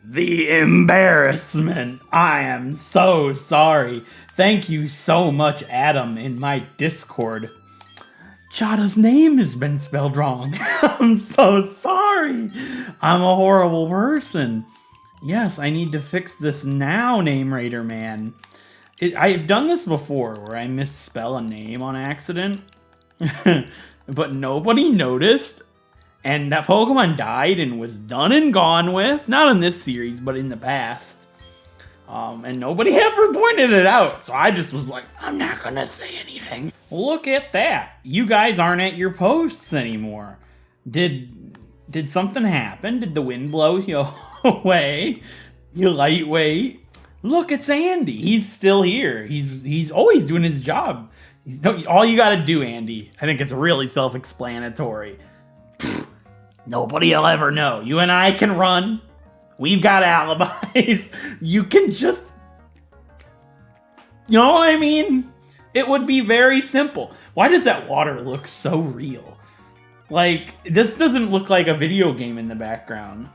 The embarrassment. I am so sorry. Thank you so much, Adam, in my Discord. Chada's name has been spelled wrong. I'm so sorry. I'm a horrible person. Yes, I need to fix this now, Name Raider Man. I've done this before, where I misspell a name on accident. But nobody noticed. And that Pokemon died and was done and gone with. Not in this series, but in the past. And nobody ever pointed it out. So I just was like, I'm not going to say anything. Look at that. You guys aren't at your posts anymore. Did something happen? Did the wind blow you away? You lightweight? Look, it's Andy. He's still here. He's always doing his job. All you got to do, Andy. I think it's really self-explanatory. Nobody will ever know. You and I can run. We've got alibis. You can just... You know what I mean? It would be very simple. Why does that water look so real? Like, this doesn't look like a video game in the background.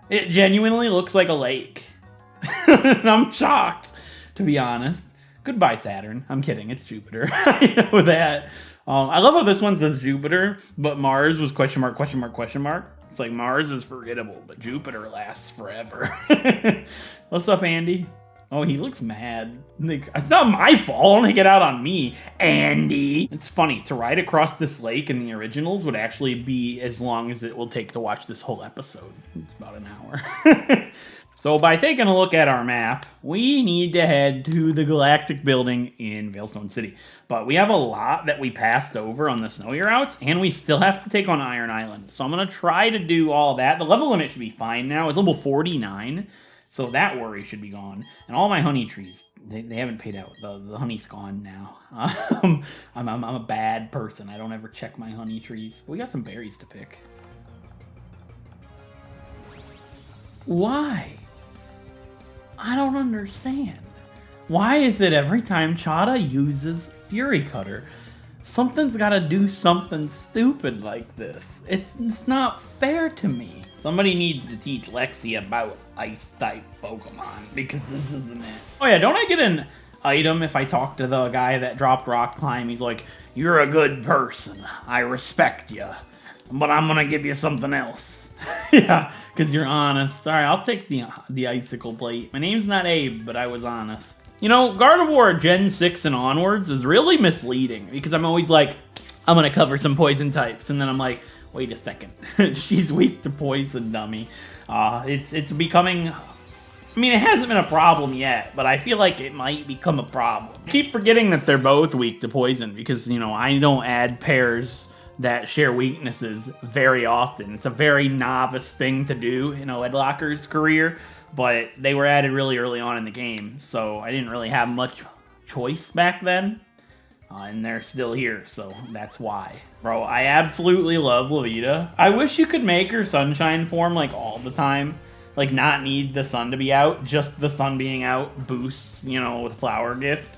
It genuinely looks like a lake. And I'm shocked, to be honest. Goodbye, Saturn. I'm kidding. It's Jupiter. I know that. I love how this one says Jupiter, but Mars was question mark, question mark, question mark. It's like Mars is forgettable, but Jupiter lasts forever. What's up, Andy? Oh, he looks mad. Like, it's not my fault. Don't get out on me, Andy. It's funny, to ride across this lake in the originals would actually be as long as it will take to watch this whole episode. It's about an hour. So by taking a look at our map, we need to head to the Galactic building in Veilstone City. But we have a lot that we passed over on the snowy routes, and we still have to take on Iron Island. So I'm going to try to do all that. The level limit should be fine now. It's level 49, so that worry should be gone. And all my honey trees, they haven't paid out. The honey's gone now. I'm a bad person. I don't ever check my honey trees. We got some berries to pick. Why? I don't understand. Why is it every time Chada uses Fury Cutter, something's gotta do something stupid like this? It's not fair to me. Somebody needs to teach Lexi about Ice-type Pokemon, because this isn't it. Oh yeah, don't I get an item if I talk to the guy that dropped Rock Climb? He's like, you're a good person. I respect you. But I'm gonna give you something else. Yeah, because you're honest. Alright, I'll take the Icicle Plate. My name's not Abe, but I was honest. You know, Gardevoir Gen 6 and onwards is really misleading, because I'm always like, I'm gonna cover some poison types, and then I'm like, wait a second. She's weak to poison, dummy. It's becoming... I mean, it hasn't been a problem yet, but I feel like it might become a problem. I keep forgetting that they're both weak to poison, because, you know, I don't add pairs that share weaknesses very often. It's a very novice thing to do in a Wedlocker's career, but they were added really early on in the game, so I didn't really have much choice back then, and they're still here, so that's why. Bro, I absolutely love Levita. I wish you could make her sunshine form like all the time, like not need the sun to be out, just the sun being out boosts, you know, with Flower Gift.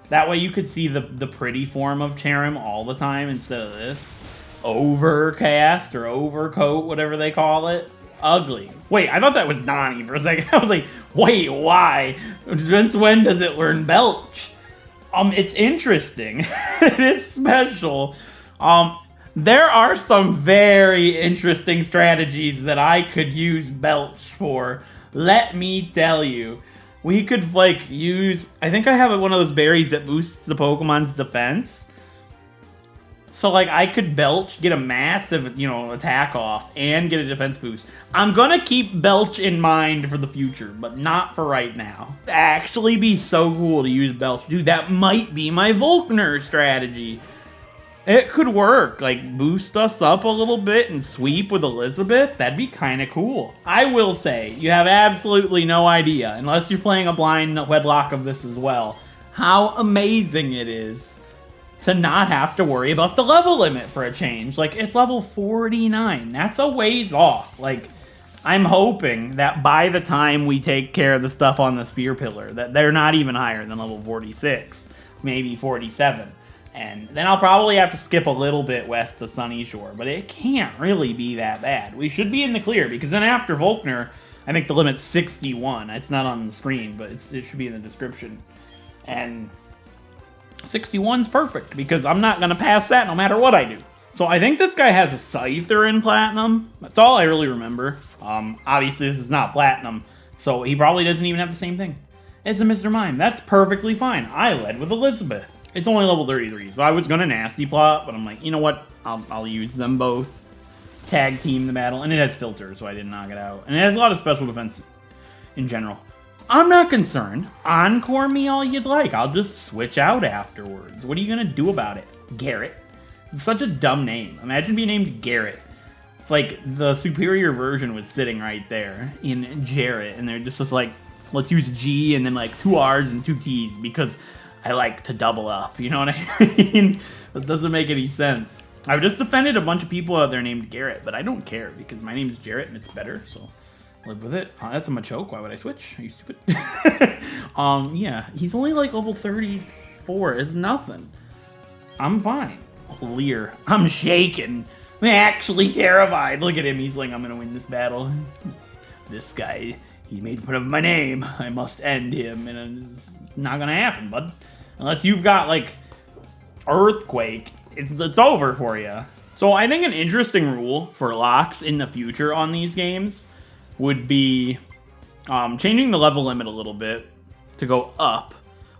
That way you could see the pretty form of Cherim all the time instead of this overcast or overcoat, whatever they call it. Ugly. Wait, I thought that was Donnie for a second. I was like, wait, why? Since when does it learn Belch? It's interesting. It is special. There are some very interesting strategies that I could use Belch for. Let me tell you. We could, like, use... I think I have one of those berries that boosts the Pokemon's defense. So, like, I could Belch, get a massive, you know, attack off, and get a defense boost. I'm gonna keep Belch in mind for the future, but not for right now. It'd actually be so cool to use Belch. Dude, that might be my Volkner strategy. It could work, like boost us up a little bit and sweep with Elizabeth. That'd be kind of cool. I will say, you have absolutely no idea, unless you're playing a blind Wedlocke of this as well, how amazing it is to not have to worry about the level limit for a change. Like, it's level 49. That's a ways off. Like, I'm hoping that by the time we take care of the stuff on the Spear Pillar, that they're not even higher than level 46, maybe 47. And then I'll probably have to skip a little bit west of Sunny Shore, but it can't really be that bad. We should be in the clear, because then after Volkner, I think the limit's 61. It's not on the screen, but it should be in the description. And 61's perfect, because I'm not going to pass that no matter what I do. So I think this guy has a Scyther in Platinum. That's all I really remember. Obviously, this is not Platinum, so he probably doesn't even have the same thing. It's a Mr. Mime. That's perfectly fine. I led with Elizabeth. It's only level 33, so I was going to Nasty Plot, but I'm like, you know what? I'll use them both. Tag team the battle, and it has filters, so I didn't knock it out. And it has a lot of special defense in general. I'm not concerned. Encore me all you'd like. I'll just switch out afterwards. What are you going to do about it? Garrett. It's such a dumb name. Imagine being named Garrett. It's like the superior version was sitting right there in Jarrett, and they're just like, let's use G and then like 2 R's and 2 T's because I like to double up. You know what I mean? That doesn't make any sense. I've just offended a bunch of people out there named Garrett, but I don't care because my name's Jarrett and it's better, so live with it. That's a Machoke. Why would I switch? Are you stupid? Yeah, he's only like level 34. It's nothing. I'm fine. Lear. I'm shaking. I'm actually terrified. Look at him. He's like, I'm gonna win this battle. This guy, he made fun of my name. I must end him. And it's not gonna happen, bud. Unless you've got like Earthquake, it's over for you. So I think an interesting rule for locks in the future on these games would be changing the level limit a little bit to go up,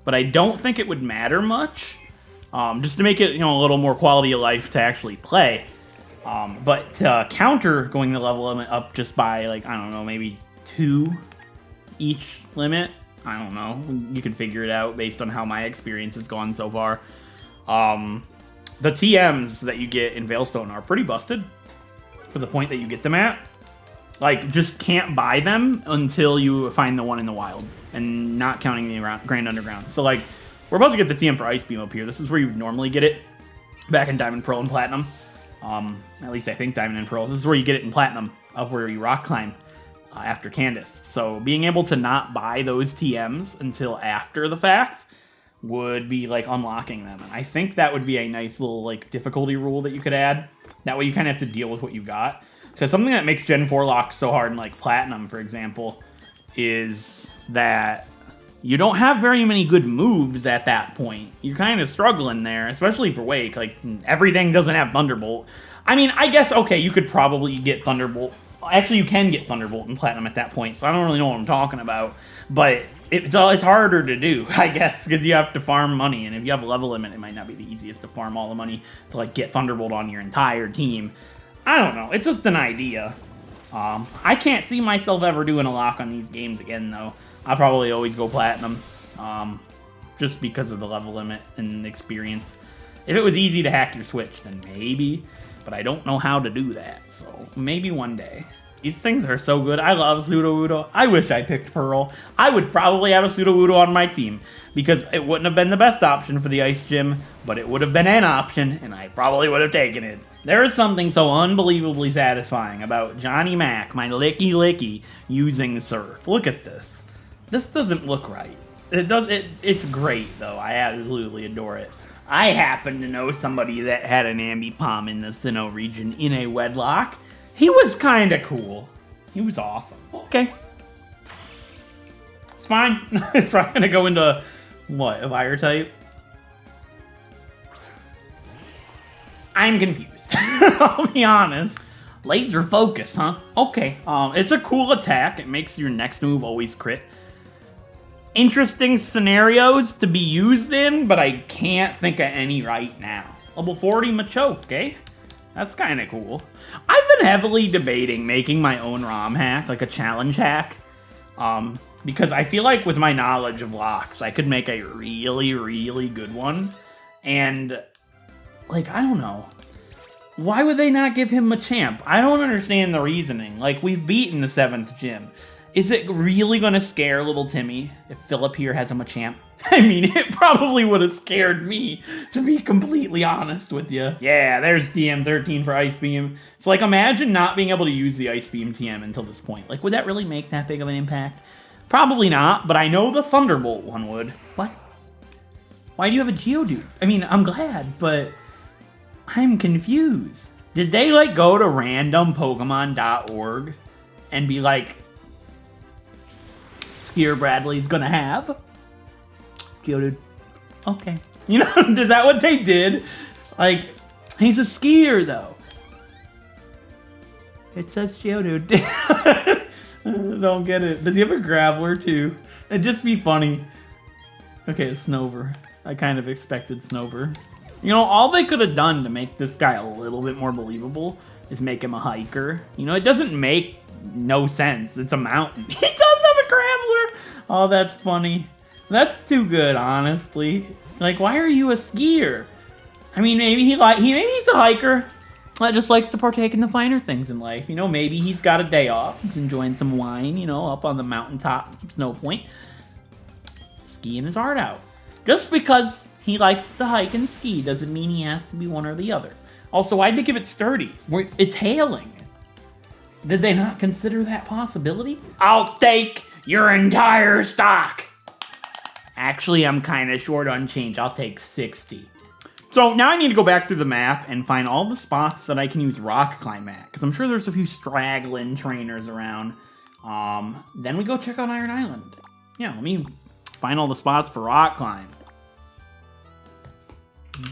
but I don't think it would matter much. Just to make it, a little more quality of life to actually play. But to counter going the level limit up just by, like, I don't know, maybe 2 each limit. I don't know. You can figure it out based on how my experience has gone so far. The TMs that you get in Veilstone are pretty busted for the point that you get them at. Like, just can't buy them until you find the one in the wild, and not counting the Grand Underground. So, like, we're about to get the TM for Ice Beam up here. This is where you would normally get it back in Diamond, Pearl, and Platinum. At least I think Diamond and Pearl. This is where you get it in Platinum, up where you rock climb after Candace. So being able to not buy those TMs until after the fact would be like unlocking them. And I think that would be a nice little like difficulty rule that you could add. That way you kind of have to deal with what you got. Because something that makes Gen 4 locks so hard in like Platinum, for example, is that you don't have very many good moves at that point. You're kind of struggling there, especially for Wake. Like, everything doesn't have Thunderbolt. I mean, I guess, okay, you could probably get Thunderbolt. Actually, you can get Thunderbolt in Platinum at that point, so I don't really know what I'm talking about. But it's harder to do, I guess, because you have to farm money. And if you have a level limit, it might not be the easiest to farm all the money to, like, get Thunderbolt on your entire team. I don't know. It's just an idea. I can't see myself ever doing a lock on these games again, though. I'll probably always go Platinum, just because of the level limit and experience. If it was easy to hack your Switch, then maybe, but I don't know how to do that, so maybe one day. These things are so good. I love Sudowoodo. I wish I picked Pearl. I would probably have a Sudowoodo on my team, because it wouldn't have been the best option for the Ice Gym, but it would have been an option, and I probably would have taken it. There is something so unbelievably satisfying about Johnny Mac, my Licky Licky, using Surf. Look at this. This doesn't look right. It's great, though. I absolutely adore it. I happen to know somebody that had an Ambipom in the Sinnoh region in a Wedlocke. He was kind of cool. He was awesome. Okay. It's fine. It's probably going to go into, what, a fire type? I'm confused. I'll be honest. Laser focus, huh? Okay. It's a cool attack. It makes your next move always crit. Interesting scenarios to be used in, but I can't think of any right now. Level 40 Machoke, eh? That's kind of cool. I've been heavily debating making my own ROM hack, like a challenge hack, because I feel like with my knowledge of locks, I could make a really, really good one. And, like, I don't know. Why would they not give him Machamp? I don't understand the reasoning. Like, we've beaten the 7th gym. Is it really going to scare little Timmy if Philip here has a Machamp? I mean, it probably would have scared me, to be completely honest with you. Yeah, there's TM13 for Ice Beam. So, like, imagine not being able to use the Ice Beam TM until this point. Like, would that really make that big of an impact? Probably not, but I know the Thunderbolt one would. What? Why do you have a Geodude? I mean, I'm glad, but I'm confused. Did they, like, go to randompokemon.org and be like, Skier Bradley's gonna have. Geodude. Okay. You know, is that what they did? Like, he's a skier, though. It says Geodude. Don't get it. Does he have a Graveler, too? It'd just be funny. Okay, it's Snover. I kind of expected Snover. You know, all they could have done to make this guy a little bit more believable is make him a hiker. You know, it doesn't make no sense. It's a mountain. He does have a Graveler! Oh, that's funny. That's too good, honestly. Like, why are you a skier? I mean, maybe he's a hiker that just likes to partake in the finer things in life. You know, maybe he's got a day off. He's enjoying some wine, you know, up on the mountaintops of Snow Point. Skiing his heart out. Just because he likes to hike and ski doesn't mean he has to be one or the other. Also, why'd they give it sturdy? It's hailing. Did they not consider that possibility? I'll take your entire stock. Actually, I'm kind of short on change. I'll take 60. So now I need to go back through the map and find all the spots that I can use rock climb at, because I'm sure there's a few straggling trainers around. Then we go check out Iron Island. Yeah, let me find all the spots for rock climb.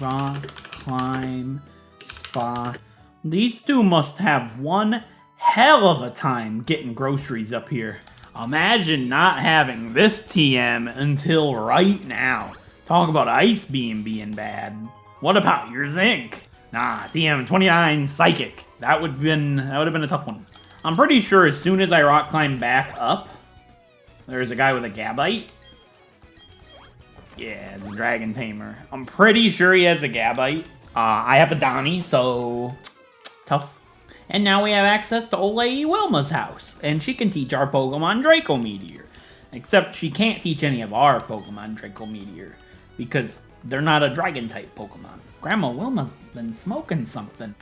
Rock climb spot. These two must have one hell of a time getting groceries up here. Imagine not having this TM until right now. Talk about Ice Beam being bad. What about your Zinc? Nah, TM 29 Psychic. That would have been a tough one. I'm pretty sure as soon as I rock climb back up, there's a guy with a Gabite. Yeah, it's a Dragon Tamer. I'm pretty sure he has a Gabite. I have a Donnie, so tough. And now we have access to Ole Wilma's house, and she can teach our Pokemon Draco Meteor. Except she can't teach any of our Pokemon Draco Meteor, because they're not a Dragon-type Pokemon. Grandma Wilma's been smoking something.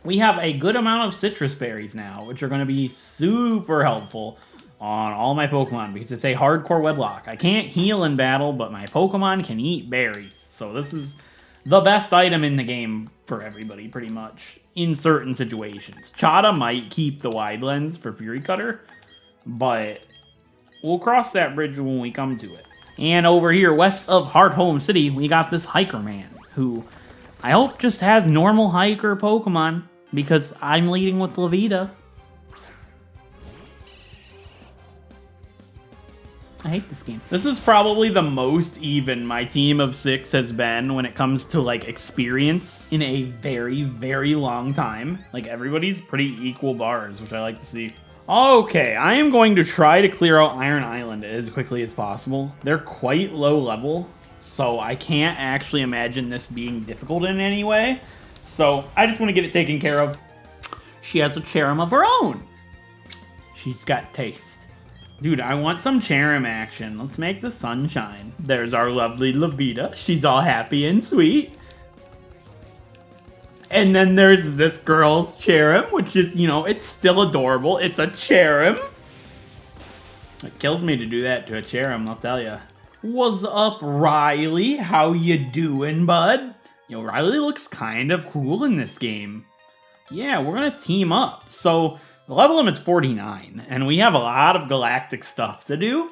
We have a good amount of citrus berries now, which are going to be super helpful on all my Pokemon, because it's a hardcore Wedlocke. I can't heal in battle, but my Pokemon can eat berries. So this is the best item in the game for everybody, pretty much, in certain situations. Chada might keep the wide lens for Fury Cutter, but we'll cross that bridge when we come to it. And over here, west of Hearthome City, we got this Hiker Man, who I hope just has normal Hiker Pokemon, because I'm leading with Levita. I hate this game. This is probably the most even my team of 6 has been when it comes to, like, experience in a very, very long time. Like, everybody's pretty equal bars, which I like to see. Okay, I am going to try to clear out Iron Island as quickly as possible. They're quite low level, so I can't actually imagine this being difficult in any way. So I just want to get it taken care of. She has a Cherim of her own. She's got taste. Dude, I want some Cherim action. Let's make the sun shine. There's our lovely Levita. She's all happy and sweet. And then there's this girl's Cherim, which is, you know, it's still adorable. It's a Cherim. It kills me to do that to a Cherim, I'll tell ya. What's up, Riley? How you doing, bud? You know, Riley looks kind of cool in this game. Yeah, we're gonna team up. So the level limit's 49, and we have a lot of Galactic stuff to do.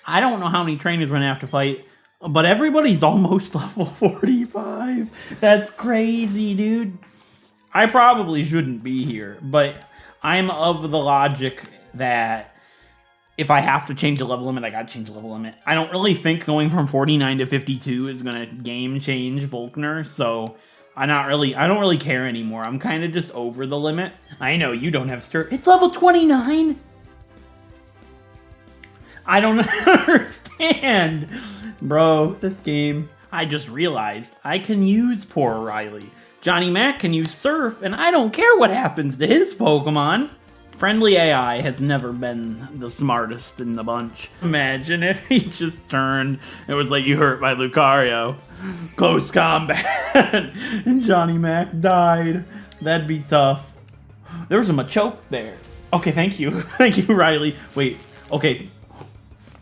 I don't know how many trainers we're gonna have to fight, but everybody's almost level 45. That's crazy, dude. I probably shouldn't be here, but I'm of the logic that if I have to change the level limit, I gotta change the level limit. I don't really think going from 49 to 52 is gonna game change Volkner, so I don't really care anymore. I'm kind of just over the limit. I know you don't have stir. It's level 29. I don't understand. Bro, this game. I just realized I can use poor Riley. Johnny Mac can use Surf, and I don't care what happens to his Pokemon. Friendly AI has never been the smartest in the bunch. Imagine if he just turned, it was like, you hurt my Lucario. Close combat. And Johnny Mac died. That'd be tough. There was a Machoke there. Okay, thank you. Thank you, Riley. Wait, okay.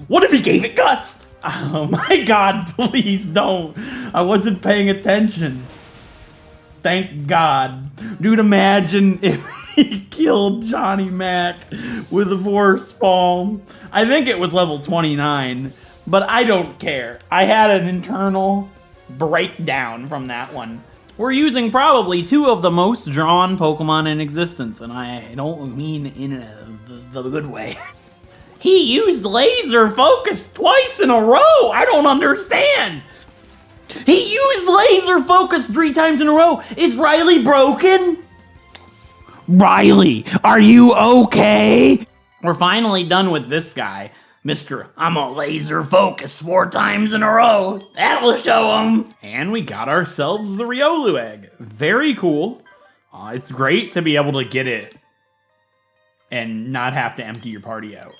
What if he gave it guts? Oh my god, please don't. I wasn't paying attention. Thank God. Dude, imagine if he killed Johnny Mac with a Force Palm. I think it was level 29, but I don't care. I had an internal breakdown from that one. We're using probably 2 of the most drawn Pokemon in existence, and I don't mean in the good way. He used laser focus twice in a row. I don't understand. He used laser focus 3 times in a row. Is Riley broken? Riley, are you okay? We're finally done with this guy. Mr. I'm a laser focus 4 times in a row. That'll show him. And we got ourselves the Riolu egg. Very cool. It's great to be able to get it and not have to empty your party out.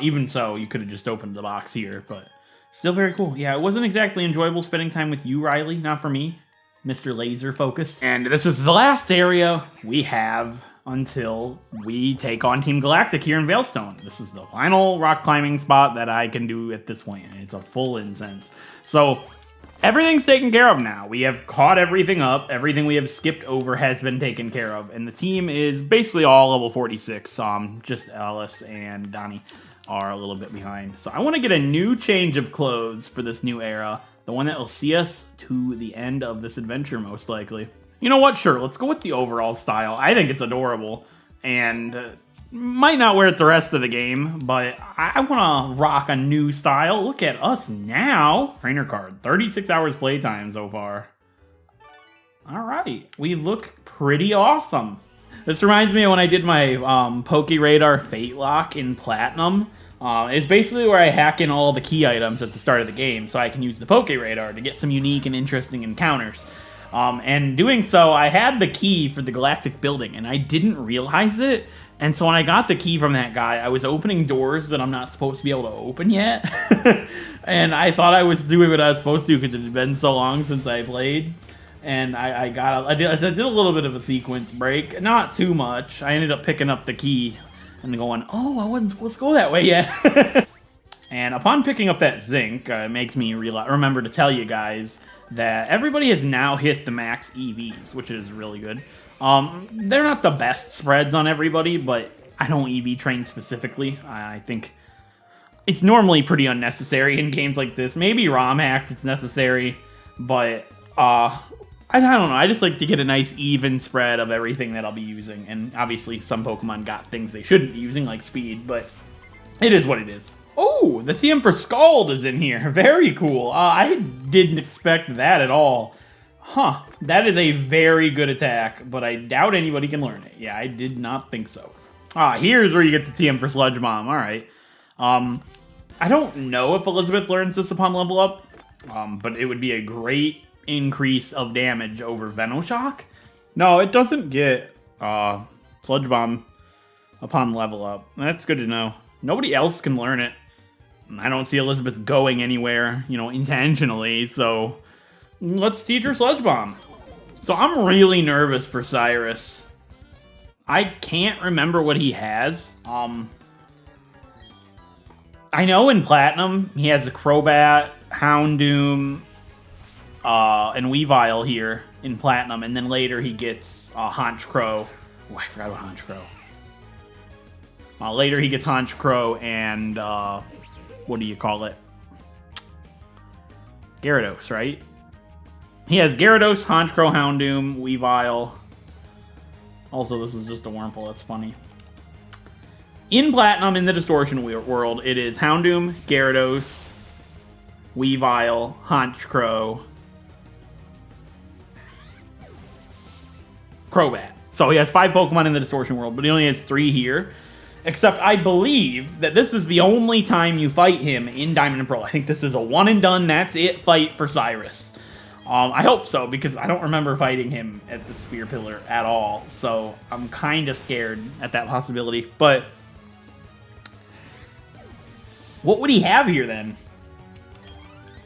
Even so, you could have just opened the box here, but still very cool. Yeah, it wasn't exactly enjoyable spending time with you, Riley. Not for me, Mr. Laser Focus. And this is the last area we have until we take on Team Galactic here in Veilstone. This is the final rock climbing spot that I can do at this point, and it's a full incense. So everything's taken care of now. We have caught everything up. Everything we have skipped over has been taken care of, and the team is basically all level 46. Just Alice and Donnie are a little bit behind. So I want to get a new change of clothes for this new era, the one that will see us to the end of this adventure, most likely. You know what? Sure, let's go with the overall style. I think it's adorable, and might not wear it the rest of the game, but I want to rock a new style. Look at us now. Trainer card, 36 hours playtime so far. All right, we look pretty awesome. This reminds me of when I did my Pokeradar Fate Lock in Platinum. It's basically where I hack in all the key items at the start of the game so I can use the Pokeradar to get some unique and interesting encounters. And doing so, I had the key for the Galactic building, and I didn't realize it. And so when I got the key from that guy, I was opening doors that I'm not supposed to be able to open yet. And I thought I was doing what I was supposed to because it had been so long since I played. And I did a little bit of a sequence break, not too much. I ended up picking up the key and going, oh, I wasn't supposed to go that way yet. And upon picking up that zinc, it makes me remember to tell you guys that everybody has now hit the max EVs, which is really good. They're not the best spreads on everybody, but I don't EV train specifically. I think it's normally pretty unnecessary in games like this. Maybe ROM hacks it's necessary, but I don't know. I just like to get a nice even spread of everything that I'll be using. And obviously some Pokemon got things they shouldn't be using, like speed, but it is what it is. Oh, the TM for Scald is in here. Very cool. I didn't expect that at all. Huh. That is a very good attack, but I doubt anybody can learn it. Yeah, I did not think so. Here's where you get the TM for Sludge Bomb. All right. I don't know if Elizabeth learns this upon level up, but it would be a great increase of damage over Venoshock. No, it doesn't get Sludge Bomb upon level up. That's good to know. Nobody else can learn it. I don't see Elizabeth going anywhere, intentionally, so let's teach her Sludge Bomb. So I'm really nervous for Cyrus. I can't remember what he has. I know in Platinum he has a Crobat, Houndoom, and Weavile here in Platinum, and then later he gets Honchkrow. Oh, I forgot about Honchkrow. Later he gets Honchkrow and, what do you call it? Gyarados, right? He has Gyarados, Honchkrow, Houndoom, Weavile. Also, this is just a Wurmple, that's funny. In Platinum, in the Distortion world, it is Houndoom, Gyarados, Weavile, Honchkrow, Crobat. So he has 5 Pokemon in the Distortion world, but he only has 3 here. Except I believe that this is the only time you fight him in Diamond and Pearl. I think this is a one and done, that's it fight for Cyrus. I hope so, because I don't remember fighting him at the Spear Pillar at all. So I'm kind of scared at that possibility. But what would he have here then?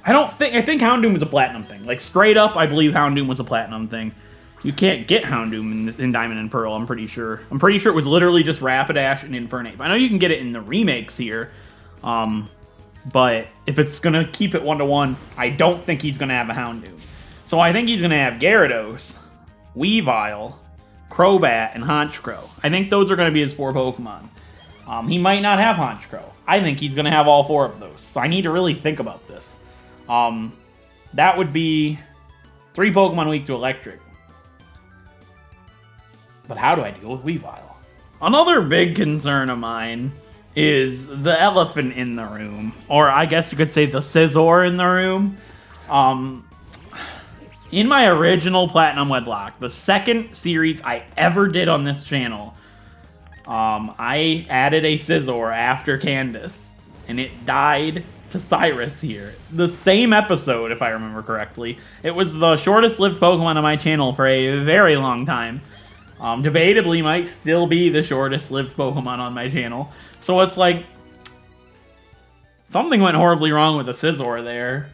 I think Houndoom was a Platinum thing. Like straight up, I believe Houndoom was a Platinum thing. You can't get Houndoom in Diamond and Pearl, I'm pretty sure. I'm pretty sure it was literally just Rapidash and Infernape. I know you can get it in the remakes here, but if it's going to keep it 1-to-1, I don't think he's going to have a Houndoom. So I think he's going to have Gyarados, Weavile, Crobat, and Honchkrow. I think those are going to be his 4 Pokemon. He might not have Honchkrow. I think he's going to have all 4 of those. So I need to really think about this. That would be 3 Pokemon weak to Electric. But how do I deal with Weavile? Another big concern of mine is the elephant in the room. Or I guess you could say the Scizor in the room. In my original Platinum Wedlocke, the second series I ever did on this channel, I added a Scizor after Candace, and it died to Cyrus here. The same episode, if I remember correctly. It was the shortest lived Pokemon on my channel for a very long time. Debatably might still be the shortest lived Pokemon on my channel. So it's like, something went horribly wrong with the Scizor there.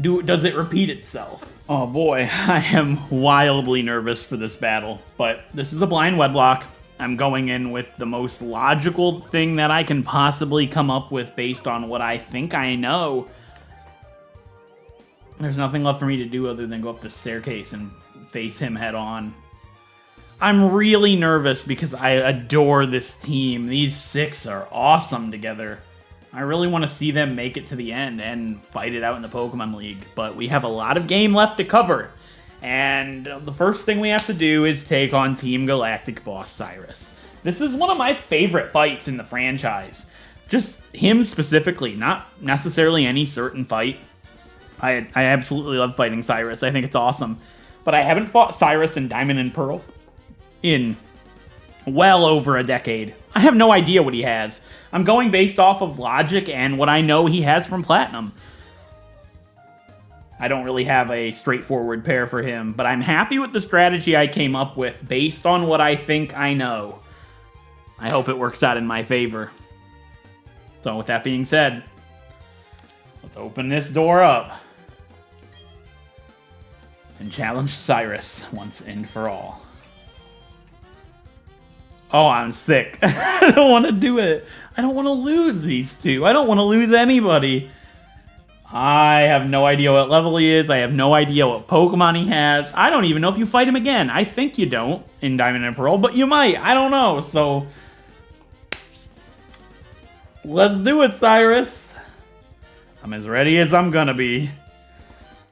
Does it repeat itself? Oh boy, I am wildly nervous for this battle, but this is a blind Wedlocke. I'm going in with the most logical thing that I can possibly come up with based on what I think I know. There's nothing left for me to do other than go up the staircase and face him head on. I'm really nervous because I adore this team. These 6 are awesome together. I really want to see them make it to the end and fight it out in the Pokemon League, but we have a lot of game left to cover. And the first thing we have to do is take on Team Galactic boss Cyrus. This is one of my favorite fights in the franchise. Just him specifically, not necessarily any certain fight. I absolutely love fighting Cyrus. I think it's awesome. But I haven't fought Cyrus in Diamond and Pearl in well over a decade. I have no idea what he has. I'm going based off of logic and what I know he has from Platinum. I don't really have a straightforward pair for him, but I'm happy with the strategy I came up with based on what I think I know. I hope it works out in my favor. So with that being said, let's open this door up and challenge Cyrus once and for all. Oh, I'm sick. I don't want to do it. I don't want to lose these 2. I don't want to lose anybody. I have no idea what level he is. I have no idea what Pokemon he has. I don't even know if you fight him again. I think you don't in Diamond and Pearl, but you might. I don't know. So let's do it, Cyrus. I'm as ready as I'm gonna be.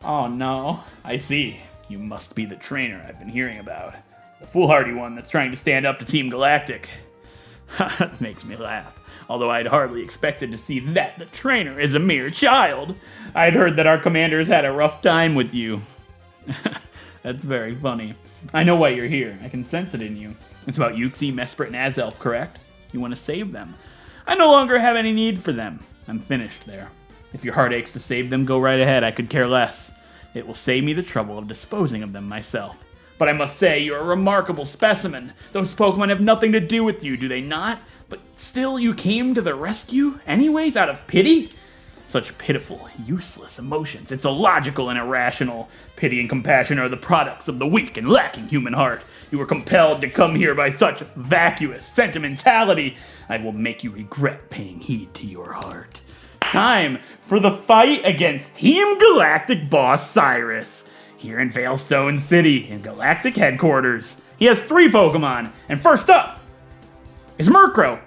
Oh no. I see. You must be the trainer I've been hearing about. The foolhardy one that's trying to stand up to Team Galactic. That makes me laugh. Although I'd hardly expected to see that the trainer is a mere child. I'd heard that our commanders had a rough time with you. That's very funny. I know why you're here. I can sense it in you. It's about Uxie, Mesprit, and Azelf, correct? You want to save them. I no longer have any need for them. I'm finished there. If your heart aches to save them, go right ahead. I could care less. It will save me the trouble of disposing of them myself. But I must say, you're a remarkable specimen. Those Pokemon have nothing to do with you, do they not? But still, you came to the rescue anyways, out of pity? Such pitiful, useless emotions. It's illogical and irrational. Pity and compassion are the products of the weak and lacking human heart. You were compelled to come here by such vacuous sentimentality. I will make you regret paying heed to your heart. Time for the fight against Team Galactic boss Cyrus. Here in Veilstone City, in Galactic headquarters. He has 3 Pokemon, and first up is Murkrow.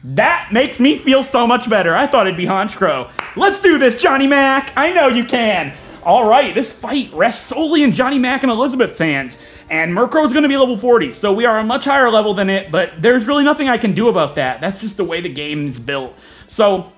That makes me feel so much better. I thought it'd be Honchkrow. Let's do this, Johnny Mac. I know you can. All right, this fight rests solely in Johnny Mac and Elizabeth's hands, and Murkrow's going to be level 40, so we are a much higher level than it, but there's really nothing I can do about that. That's just the way the game's built. So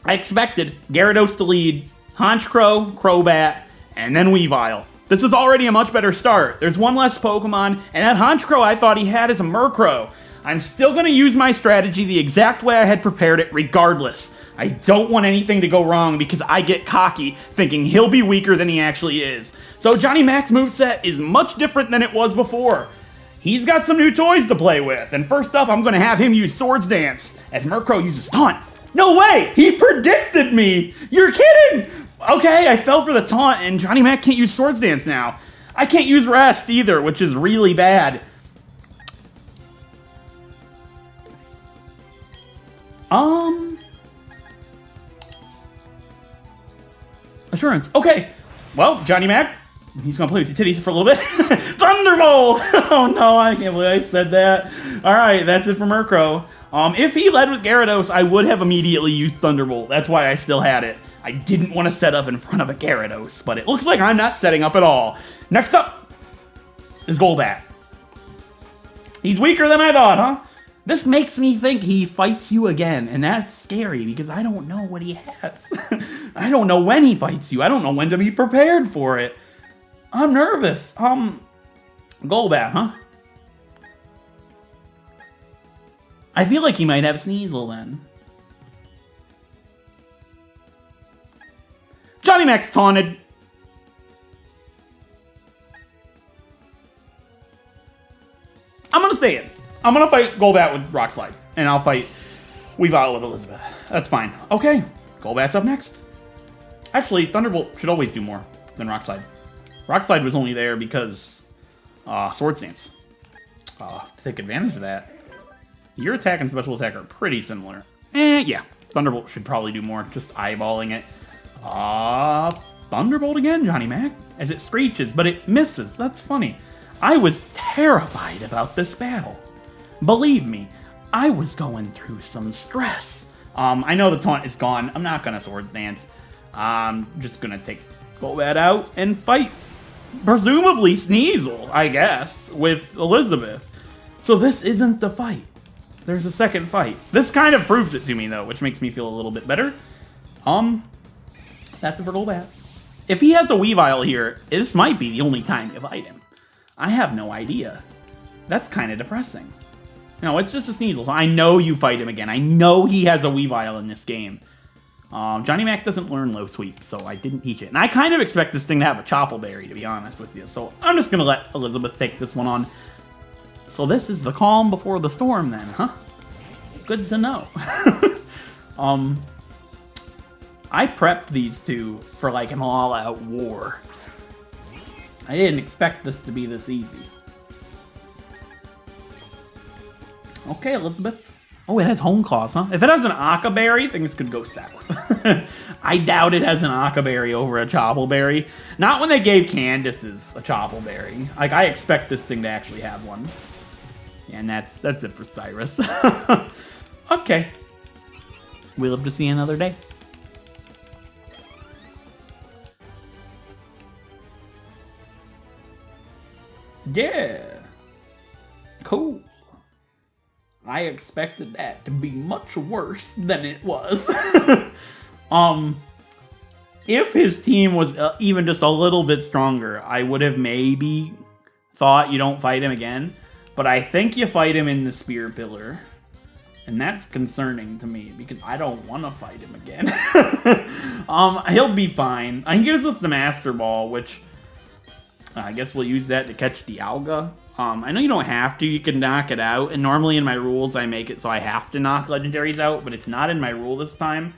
I expected Gyarados to lead, Honchkrow, Crobat, and then Weavile. This is already a much better start. There's 1 less Pokemon, and that Honchkrow I thought he had is a Murkrow. I'm still going to use my strategy the exact way I had prepared it regardless. I don't want anything to go wrong because I get cocky thinking he'll be weaker than he actually is. So Johnny Mac's moveset is much different than it was before. He's got some new toys to play with, and first up I'm going to have him use Swords Dance as Murkrow uses Taunt. No way! He predicted me! You're kidding! Okay, I fell for the taunt, and Johnny Mac can't use Swords Dance now. I can't use Rest either, which is really bad. Assurance. Okay. Well, Johnny Mac, He's gonna play with your titties for a little bit. Thunderbolt! Oh no, I can't believe I said that. Alright, that's it for Murkrow. If he led with Gyarados, I would have immediately used Thunderbolt. That's why I still had it. I didn't want to set up in front of a Gyarados, but it looks like I'm not setting up at all. Next up is Golbat. He's weaker than I thought, huh? This makes me think he fights you again, and that's scary because I don't know what he has. I don't know when he fights you. I don't know when to be prepared for it. I'm nervous. Golbat, huh? I feel like he might have Sneasel then. Johnny Max taunted. I'm gonna stay in. I'm gonna fight Golbat with Rock Slide, and I'll fight Weavile with Elizabeth. That's fine. Okay, Golbat's up next. Actually, Thunderbolt should always do more than Rock Slide. Rock Slide was only there because Sword Stance. To take advantage of that. Your attack and special attack are pretty similar. Yeah. Thunderbolt should probably do more, just eyeballing it. Thunderbolt again, Johnny Mac, as it screeches, but it misses. That's funny. I was terrified about this battle. Believe me, I was going through some stress. I know the taunt is gone. I'm not gonna Swords Dance. I'm just gonna take Golbat out and fight, presumably Sneasel, I guess, with Elizabeth. So this isn't the fight. There's a second fight. This kind of proves it to me, though, which makes me feel a little bit better. That's it for Golbat. If he has a Weavile here, this might be the only time you fight him. I have no idea. That's kind of depressing. No, it's just a Sneasel, so I know you fight him again. I know he has a Weavile in this game. Johnny Mac doesn't learn Low Sweep, so I didn't teach it. And I kind of expect this thing to have a Choppleberry, to be honest with you. So I'm just going to let Elizabeth take this one on. So this is the calm before the storm then, huh? Good to know. I prepped these two for like an all-out war. I didn't expect this to be this easy. Okay, Elizabeth. Oh, it has Home Claws, huh? If it has an Akaberry, things could go south. I doubt it has an Akaberry over a Choppleberry. Not when they gave Candace's a Choppleberry. Like, I expect this thing to actually have one. And that's it for Cyrus. Okay. We live to see another day. Yeah. Cool. I expected that to be much worse than it was. If his team was even just a little bit stronger, I would have maybe thought you don't fight him again. But I think you fight him in the Spear Pillar. And that's concerning to me, because I don't want to fight him again. He'll be fine. He gives us the Master Ball, which I guess we'll use that to catch Dialga. I know you don't have to, you can knock it out, and normally in my rules I make it so I have to knock legendaries out, but it's not in my rule this time,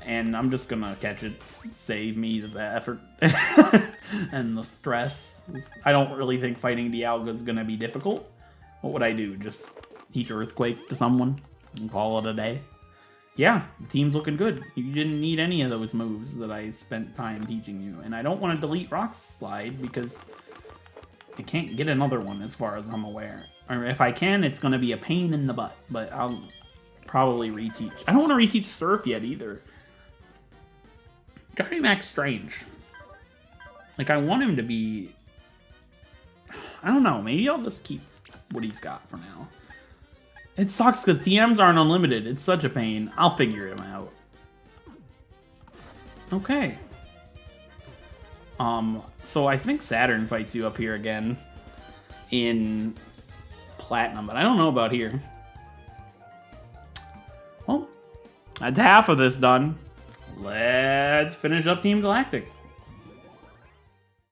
and I'm just gonna catch it, save me the effort and the stress. I don't really think fighting Dialga is gonna be difficult. What would I do, just teach Earthquake to someone and call it a day? Yeah, the team's looking good. You didn't need any of those moves that I spent time teaching you, and I don't want to delete Rock Slide because I can't get another one as far as I'm aware. Or if I can, it's going to be a pain in the butt, but I'll probably reteach. I don't want to reteach Surf yet either. Johnny Mac's strange. Like, I want him to be... I don't know, maybe I'll just keep what he's got for now. It sucks because TMs aren't unlimited. It's such a pain. I'll figure him out. Okay. So I think Saturn fights you up here again in Platinum, but I don't know about here. Well, that's half of this done. Let's finish up Team Galactic.